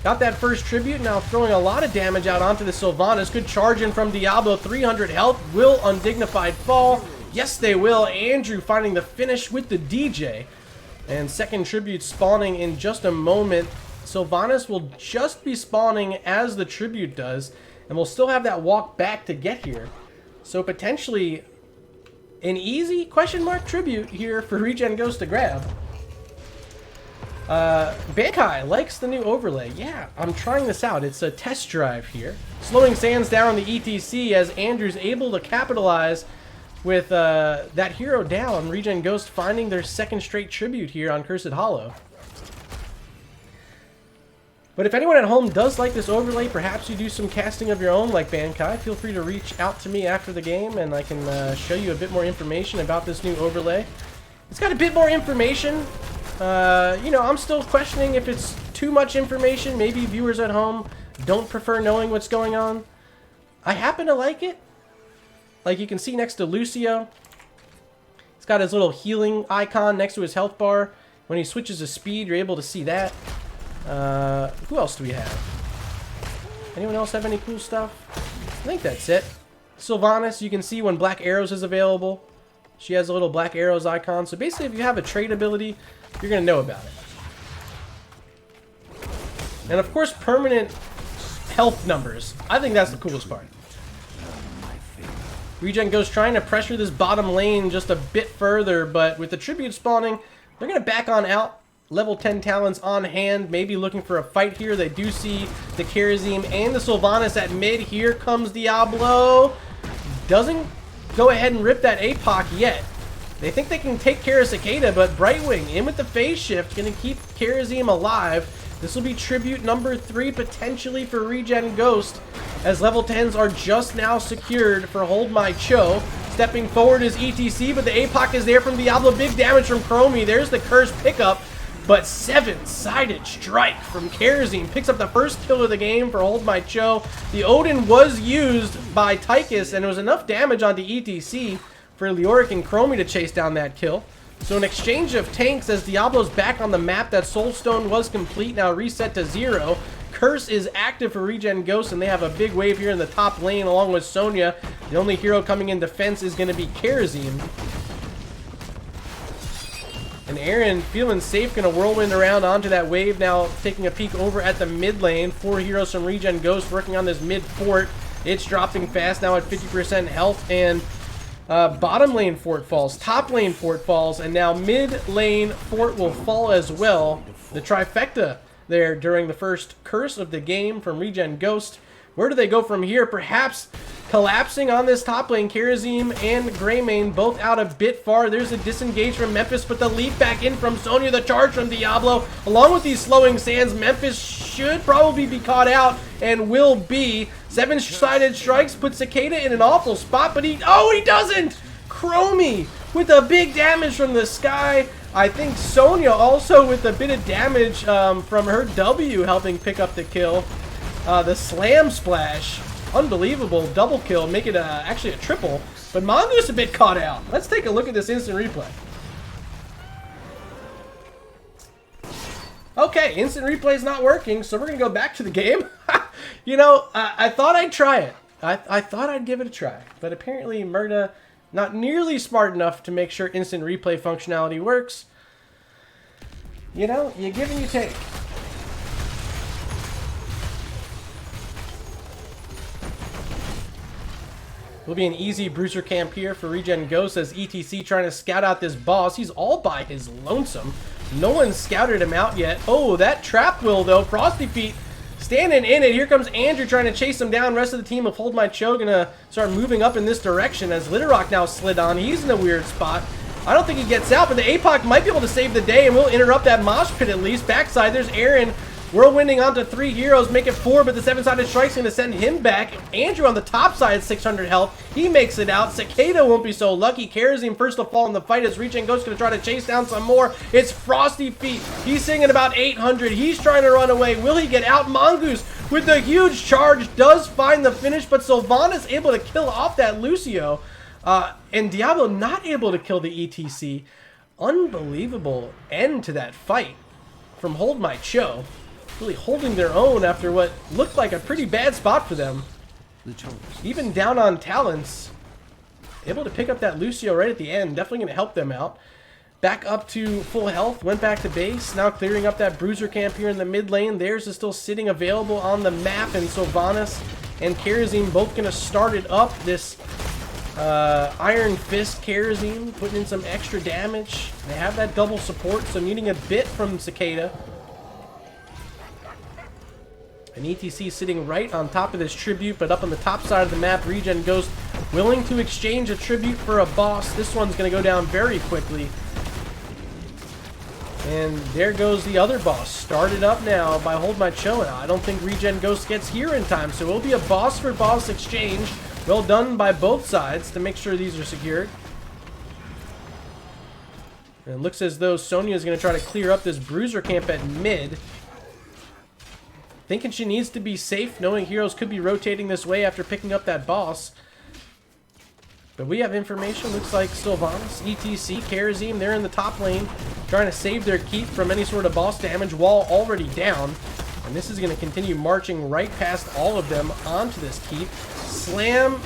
Got that first tribute, now throwing a lot of damage out onto the Sylvanas. Good charge in from Diablo, 300 health. Will Undignified fall? Yes, they will. Andrew finding the finish with the DJ. And second tribute spawning in just a moment. Sylvanas will just be spawning as the tribute does, and we'll still have that walk back to get here. So potentially an easy question mark tribute here for ReGen Ghost to grab. Bankai likes the new overlay. Yeah, I'm trying this out. It's a test drive here. Slowing Sands down the ETC as Andrew's able to capitalize with that hero down. ReGen Ghost finding their second straight tribute here on Cursed Hollow. But if anyone at home does like this overlay, perhaps you do some casting of your own like Bankai, feel free to reach out to me after the game and I can show you a bit more information about this new overlay. It's got a bit more information. You know, I'm still questioning if it's too much information. Maybe viewers at home don't prefer knowing what's going on. I happen to like it. Like you can see next to Lucio, he's got his little healing icon next to his health bar. When he switches his speed, you're able to see that. Who else do we have? Anyone else have any cool stuff? I think that's it. Sylvanas, you can see when Black Arrows is available. She has a little Black Arrows icon. So basically, if you have a trait ability, you're going to know about it. And of course, permanent health numbers. I think that's the coolest part. ReGen Ghost trying to pressure this bottom lane just a bit further, but with the tribute spawning, they're going to back on out. Level 10 talents on hand, maybe looking for a fight here. They do see the Kharazim and the Sylvanas at mid. Here comes Diablo. Doesn't go ahead and rip that APOC yet. They think they can take care of Cicada, but Brightwing in with the phase shift, going to keep Kharazim alive. This will be tribute number 3 potentially for ReGen Ghost, as level 10s are just now secured for Hold My Cho. Stepping forward is ETC, but the APOC is there from Diablo. Big damage from Chromie. There's the curse pickup. But 7-sided strike from Kharazim picks up the first kill of the game for Hold My Cho. The Odin was used by Tychus, and it was enough damage onto ETC for Leoric and Chromie to chase down that kill. So an exchange of tanks as Diablo's back on the map. That Soulstone was complete, now reset to 0. Curse is active for ReGen Ghost, and they have a big wave here in the top lane along with Sonya. The only hero coming in defense is going to be Kharazim. And Aaron, feeling safe, going to whirlwind around onto that wave now, taking a peek over at the mid lane. 4 heroes from ReGen Ghost working on this mid fort. It's dropping fast now at 50% health, and bottom lane fort falls, top lane fort falls, and now mid lane fort will fall as well. The trifecta there during the first curse of the game from ReGen Ghost. Where do they go from here? Perhaps collapsing on this top lane. Kharazim and Greymane both out a bit far. There's a disengage from Memphis, but the leap back in from Sonya, the charge from Diablo. Along with these slowing sands, Memphis should probably be caught out and will be. 7-sided strikes put Cicada in an awful spot, but he doesn't! Chromie with a big damage from the sky. I think Sonya also with a bit of damage from her W helping pick up the kill. The slam splash Unbelievable double kill, make it actually a triple. But Mongoose a bit caught out. Let's take a look at this instant replay. Okay, instant replay is not working, so we're going to go back to the game. You know, I thought I'd try it. I thought I'd give it a try. But apparently Murda not nearly smart enough to make sure instant replay functionality works. You know, you give and you take. Will be an easy bruiser camp here for ReGen Ghost as ETC trying to scout out this boss. He's all by his lonesome. No one scouted him out yet. Oh, that trap will though. Frosty Feet standing in it. Here comes Andrew trying to chase him down. Rest of the team of Hold My Cho gonna start moving up in this direction as Litterock now slid on. He's in a weird spot. I don't think he gets out, but the APOC might be able to save the day and we'll interrupt that mosh pit at least. Backside, there's Aaron. Whirlwinding onto 3 heroes, make it 4, but the 7-sided strike's going to send him back. Andrew on the top side, 600 health. He makes it out. Cicada won't be so lucky. Karazim first to fall in the fight as ReGen Ghost going to try to chase down some more. It's Frosty Feet. He's singing about 800. He's trying to run away. Will he get out? Mongoose with the huge charge does find the finish, but Sylvanas able to kill off that Lucio. And Diablo not able to kill the ETC. Unbelievable end to that fight from Hold My Cho. Really holding their own after what looked like a pretty bad spot for them. Even down on talents, able to pick up that Lucio right at the end. Definitely going to help them out. Back up to full health, went back to base. Now clearing up that bruiser camp here in the mid lane. Theirs is still sitting available on the map, and Sylvanas and Karazim both going to start it up. This Iron Fist Karazim putting in some extra damage. They have that double support, so needing a bit from Cicada. An ETC sitting right on top of this tribute, but up on the top side of the map, ReGen Ghost willing to exchange a tribute for a boss. This one's going to go down very quickly. And there goes the other boss. Started up now by Hold My Cho. I don't think ReGen Ghost gets here in time, so it will be a boss for boss exchange. Well done by both sides to make sure these are secured. And it looks as though Sonya is going to try to clear up this bruiser camp at mid. Thinking she needs to be safe, knowing heroes could be rotating this way after picking up that boss. But we have information. Looks like Sylvanas, ETC, Karazim, they're in the top lane, trying to save their keep from any sort of boss damage. Wall already down. And this is going to continue marching right past all of them onto this keep. Slam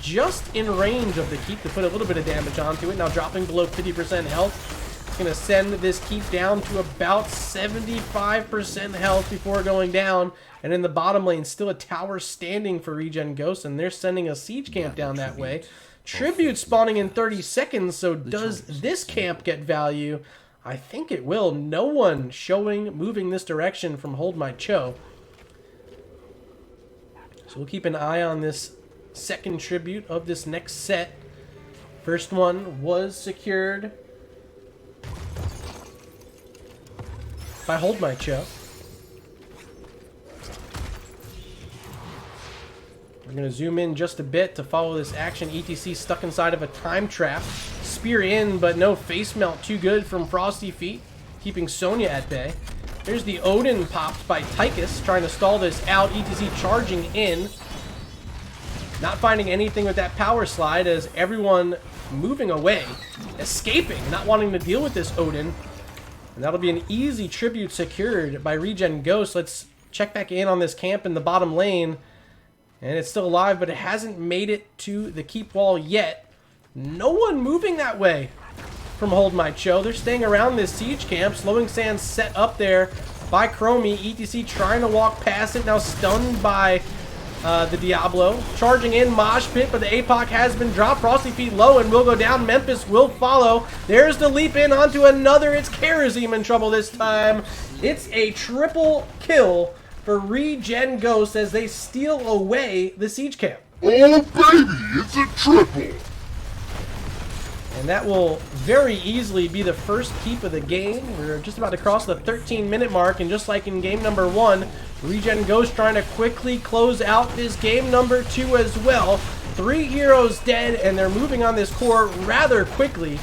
just in range of the keep to put a little bit of damage onto it. Now dropping below 50% health. Going to send this keep down to about 75% health before going down. And in the bottom lane, still a tower standing for ReGen Ghost, and they're sending a siege camp down that way. Tribute spawning in 30 seconds, so does this camp get value? I think it will. No one moving this direction from Hold My Cho. So we'll keep an eye on this second tribute of this next set. First one was secured by Hold My Cho. We're going to zoom in just a bit to follow this action. ETC stuck inside of a time trap. Spear in, but no face melt. Too good from Frosty Feet, keeping Sonya at bay. There's the Odin popped by Tychus, trying to stall this out. ETC charging in. Not finding anything with that power slide as everyone moving away. Escaping, not wanting to deal with this Odin. And that'll be an easy tribute secured by ReGen Ghost. Let's check back in on this camp in the bottom lane. And it's still alive, but it hasn't made it to the keep wall yet. No one moving that way from Hold My Cho. They're staying around this siege camp. Slowing Sands set up there by Chromie. ETC trying to walk past it. Now stunned by the Diablo. Charging in Mosh Pit, but the APOC has been dropped. Frosty Feet low and will go down. Memphis will follow. There's the leap in onto another. It's Karazim in trouble this time. It's a triple kill for ReGen Ghost as they steal away the siege camp. Oh baby, it's a triple! And that will very easily be the first keep of the game. We're just about to cross the 13-minute mark, and just like in game number 1, ReGen Ghost trying to quickly close out this game number 2 as well. 3 heroes dead, and they're moving on this core rather quickly.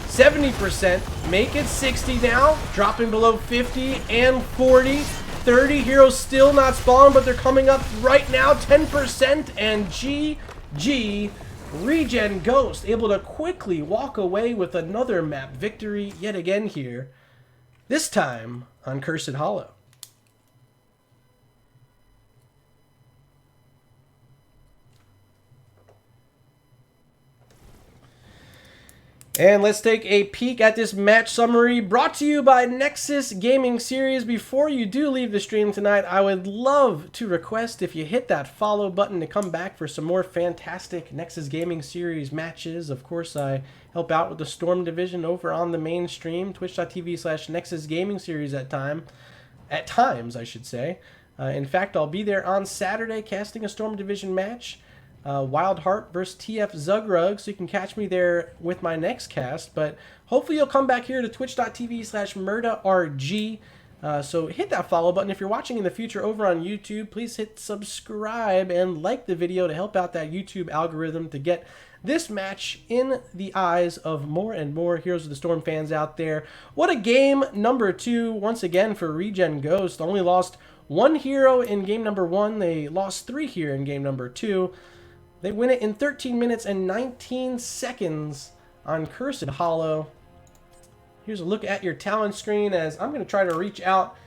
70%, make it 60 now, dropping below 50 and 40. 30. Heroes still not spawning, but they're coming up right now. 10%, and GG. ReGen Ghost able to quickly walk away with another map victory yet again here. This time on Cursed Hollow. And let's take a peek at this match summary brought to you by Nexus Gaming Series. Before you do leave the stream tonight, I would love to request if you hit that follow button to come back for some more fantastic Nexus Gaming Series matches. Of course, I help out with the Storm Division over on the main stream, twitch.tv/Nexus Gaming Series at times, I should say. In fact, I'll be there on Saturday casting a Storm Division match. Wild Heart versus TF Zugrug, so you can catch me there with my next cast. But hopefully you'll come back here to twitch.tv/MurdaRG. So hit that follow button. If you're watching in the future over on YouTube, please hit subscribe and like the video to help out that YouTube algorithm to get this match in the eyes of more and more Heroes of the Storm fans out there. What a game number 2 once again for ReGen Ghost. Only lost 1 hero in game number 1. They lost 3 here in game number 2. They win it in 13 minutes and 19 seconds on Cursed Hollow. Here's a look at your talent screen as I'm going to try to reach out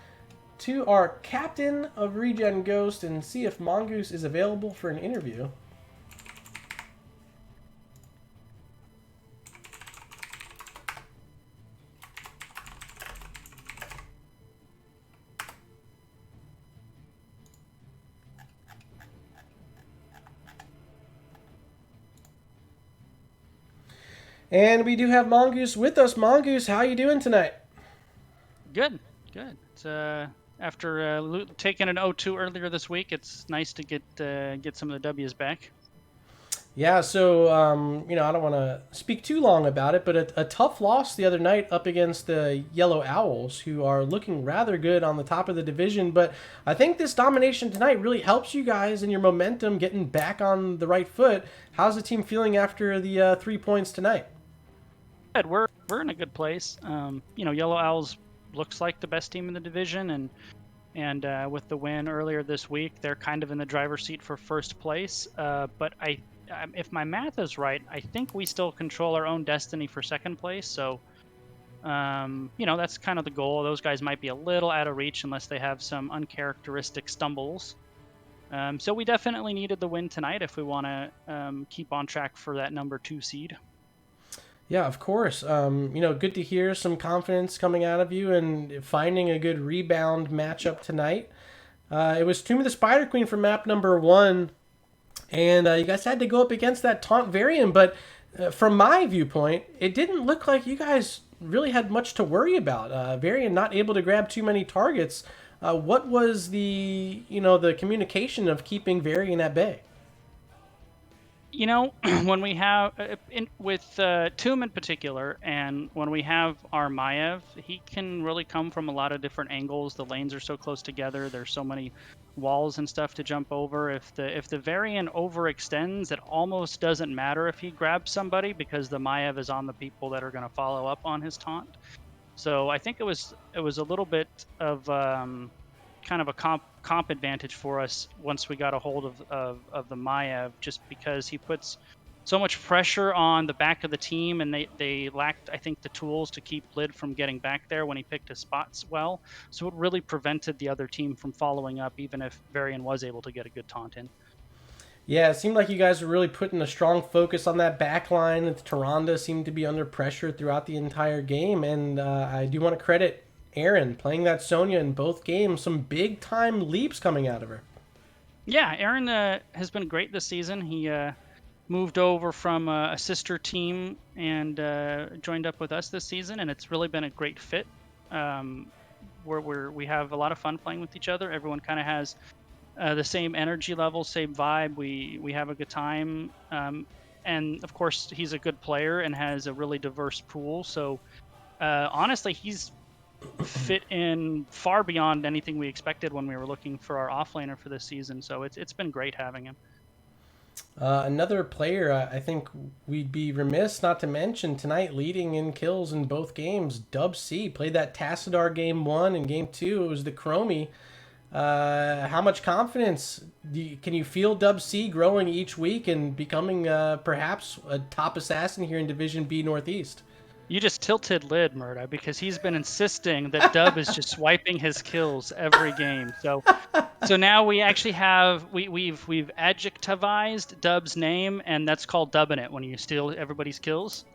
to our captain of ReGen Ghost and see if Mongoose is available for an interview. And we do have Mongoose with us. Mongoose, how you doing tonight? Good, good. It's, after taking an 0-2 earlier this week, it's nice to get some of the W's back. Yeah, so, I don't want to speak too long about it, but a tough loss the other night up against the Yellow Owls, who are looking rather good on the top of the division. But I think this domination tonight really helps you guys in your momentum getting back on the right foot. How's the team feeling after the 3 points tonight? Good. We're in a good place. Yellow Owls looks like the best team in the division, and with the win earlier this week, they're kind of in the driver's seat for first place. But if my math is right, I think we still control our own destiny for second place. So, that's kind of the goal. Those guys might be a little out of reach unless they have some uncharacteristic stumbles. So we definitely needed the win tonight if we want to keep on track for that number 2 seed. Yeah, of course. Good to hear some confidence coming out of you and finding a good rebound matchup tonight. It was Tomb of the Spider Queen for map number 1, and you guys had to go up against that taunt variant, but from my viewpoint, it didn't look like you guys really had much to worry about. Variant not able to grab too many targets. What was the communication of keeping Variant at bay? When we have, with Tomb in particular, and when we have our Maiev, he can really come from a lot of different angles. The lanes are so close together. There's so many walls and stuff to jump over. If the Variant overextends, it almost doesn't matter if he grabs somebody because the Maiev is on the people that are going to follow up on his taunt. So I think it was a little bit of kind of a comp advantage for us once we got a hold of the Maiev, just because he puts so much pressure on the back of the team, and they lacked, I think, the tools to keep Lid from getting back there when he picked his spots well. So it really prevented the other team from following up, even if Varian was able to get a good taunt in. Yeah, it seemed like you guys were really putting a strong focus on that back line. Tyrande seemed to be under pressure throughout the entire game, and I do want to credit Aaron playing that Sonya in both games. Some big time leaps coming out of her. Yeah, Aaron has been great this season. He moved over from a sister team and joined up with us this season, and it's really been a great fit. We have a lot of fun playing with each other. Everyone kind of has the same energy level, same vibe. We have a good time, and of course he's a good player and has a really diverse pool. So honestly, he's fit in far beyond anything we expected when we were looking for our offlaner for this season. So it's been great having him. Another player I think we'd be remiss not to mention tonight, leading in kills in both games. Dub C played that Tassadar game 1 and game 2. It was the Chromie How much confidence can you feel Dub C growing each week and becoming perhaps a top assassin here in Division B Northeast? You just tilted lid, Murda, because he's been insisting that Dub is just swiping his kills every game. So now we actually have we've adjectivized Dub's name, and that's called dubbing it when you steal everybody's kills.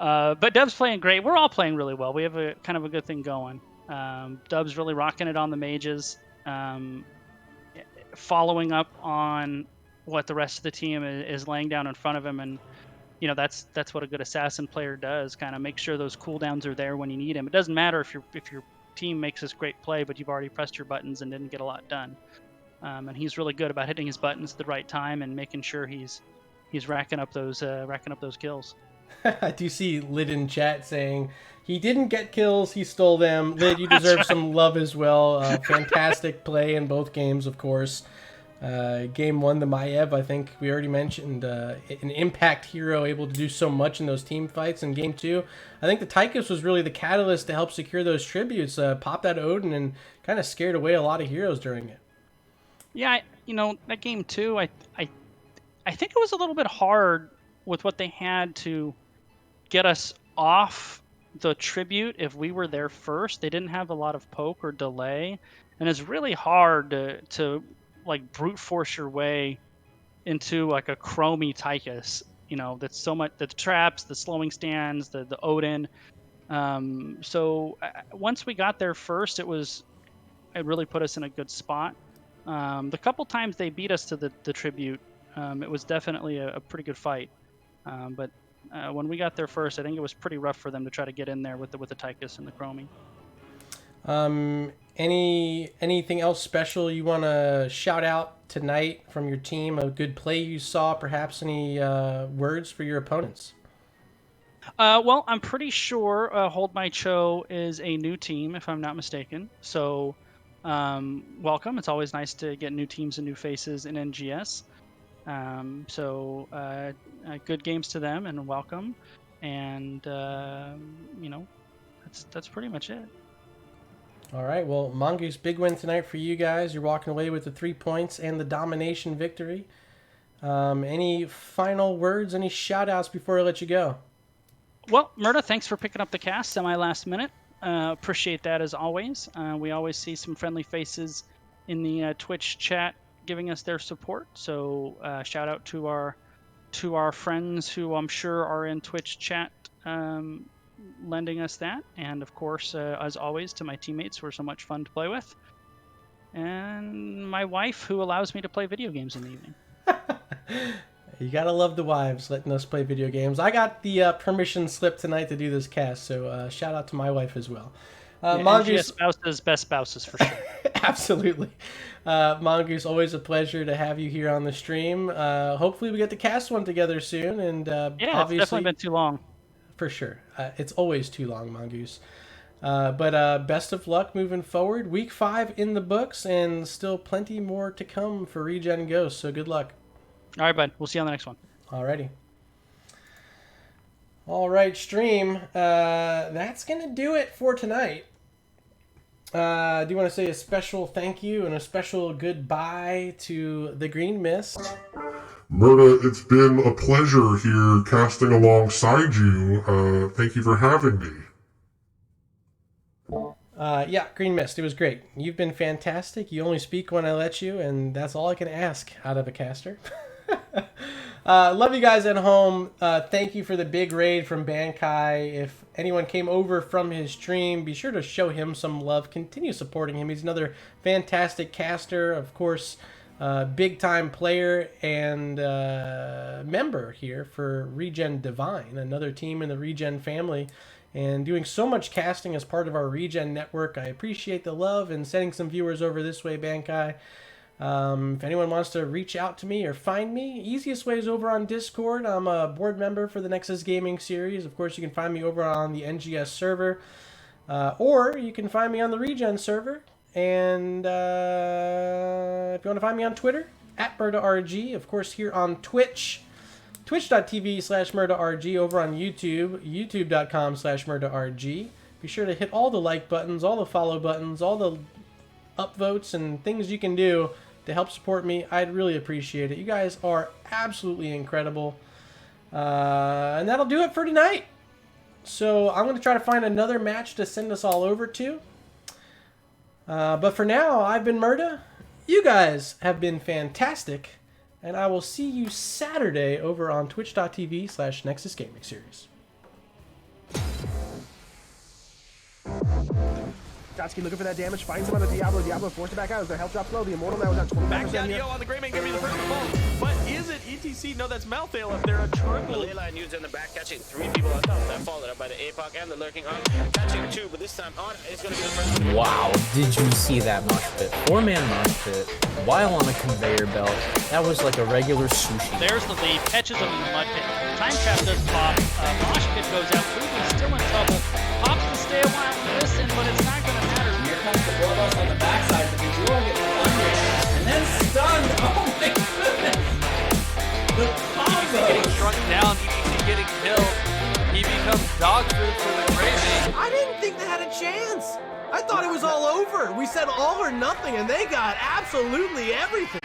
But Dub's playing great. We're all playing really well. We have a kind of a good thing going. Dub's really rocking it on the mages, following up on what the rest of the team is laying down in front of him, and that's what a good assassin player does. Kind of make sure those cooldowns are there when you need them. It doesn't matter if your team makes this great play, but you've already pressed your buttons and didn't get a lot done. And he's really good about hitting his buttons at the right time and making sure he's racking up those kills. I do see Lid in chat saying he didn't get kills, he stole them. Lid, you deserve some love as well. Fantastic play in both games, of course. Game 1, the Maiev, I think we already mentioned, an impact hero able to do so much in those team fights. In Game 2, I think the Tychus was really the catalyst to help secure those tributes, pop that Odin, and kind of scared away a lot of heroes during it. Yeah, that Game 2, I think it was a little bit hard with what they had to get us off the tribute if we were there first. They didn't have a lot of poke or delay, and it's really hard to like brute force your way into like a chromey Tychus, that's so much, the traps, the slowing stands, the Odin. So once we got there first, it really put us in a good spot. The couple times they beat us to the tribute, it was definitely a pretty good fight. But when we got there first, I think it was pretty rough for them to try to get in there with the Tychus and the chromey. Anything else special you want to shout out tonight from your team? A good play you saw, perhaps any words for your opponents? Well, I'm pretty sure Hold My Cho is a new team, if I'm not mistaken. So, welcome. It's always nice to get new teams and new faces in NGS. Good games to them and welcome. And, that's pretty much it. All right, well, Mongoose, big win tonight for you guys. You're walking away with the 3 points and the domination victory. Any final words, any shout-outs before I let you go? Well, Murda, thanks for picking up the cast semi-last minute. Appreciate that as always. We always see some friendly faces in the Twitch chat giving us their support. So shout out to our friends who I'm sure are in Twitch chat, lending us that, and of course, as always, to my teammates who are so much fun to play with, and my wife who allows me to play video games in the evening. You gotta love the wives letting us play video games. I got the permission slip tonight to do this cast, so shout out to my wife as well. Mongoose, spouses, best spouses for sure. Absolutely. Mongoose, always a pleasure to have you here on the stream. Hopefully we get to cast one together soon, and obviously, it's definitely been too long. For sure. It's always too long, Mongoose. But best of luck moving forward. Week 5 in the books, and still plenty more to come for ReGen Ghost, so good luck. All right, bud. We'll see you on the next one. Alrighty. All right, stream. That's going to do it for tonight. I do want to say a special thank you and a special goodbye to the Green Mist. Murda, it's been a pleasure here casting alongside you. Thank you for having me. Yeah, Green Mist, it was great. You've been fantastic. You only speak when I let you, and that's all I can ask out of a caster. Love you guys at home. Thank you for the big raid from Bankai. If anyone came over from his stream, be sure to show him some love. Continue supporting him. He's another fantastic caster, of course, big time player and member here for ReGen Divine, another team in the ReGen family, and doing so much casting as part of our ReGen network. I appreciate the love and sending some viewers over this way, Bankai. If anyone wants to reach out to me or find me, easiest way is over on Discord. I'm a board member for the Nexus Gaming series. Of course, you can find me over on the NGS server, or you can find me on the ReGen server. And if you want to find me on Twitter, @MurdaRG. Of course, here on Twitch, twitch.tv/MurdaRG. Over on YouTube, youtube.com/MurdaRG. Be sure to hit all the like buttons, all the follow buttons, all the upvotes and things you can do to help support me. I'd really appreciate it. You guys are absolutely incredible. And that'll do it for tonight. So I'm going to try to find another match to send us all over to. But for now, I've been Murda. You guys have been fantastic. And I will see you Saturday over on twitch.tv/Nexus Gaming Series. Dotsky looking for that damage, finds him on the Diablo. Diablo forced it back out as their health drops low. The Immortal now is at 25% Back down, here. Yo on the Greymane, give me the first ball. But is it ETC? No, that's Malthael up there. A triple. The line used in the back, catching 3 people on top. That followed up by the APOC and the lurking on. Catching 2, but this time on is going to be the first one. Wow, did you see that mosh pit? 4-man mosh pit while on a conveyor belt. That was like a regular sushi. There's the lead. Catches him in the mud pit. Time trap does pop. Mosh pit goes out. Ruben's still in trouble. Pops to stay a while and listen, but it's not going to matter. Here comes the Blowboss on the backside. The Visual gets punished and then stunned. Oh my goodness! The combo! Getting shrunk down, EBC getting killed. He becomes dog food for the Greymane. I didn't think they had a chance. I thought it was all over. We said all or nothing, and they got absolutely everything.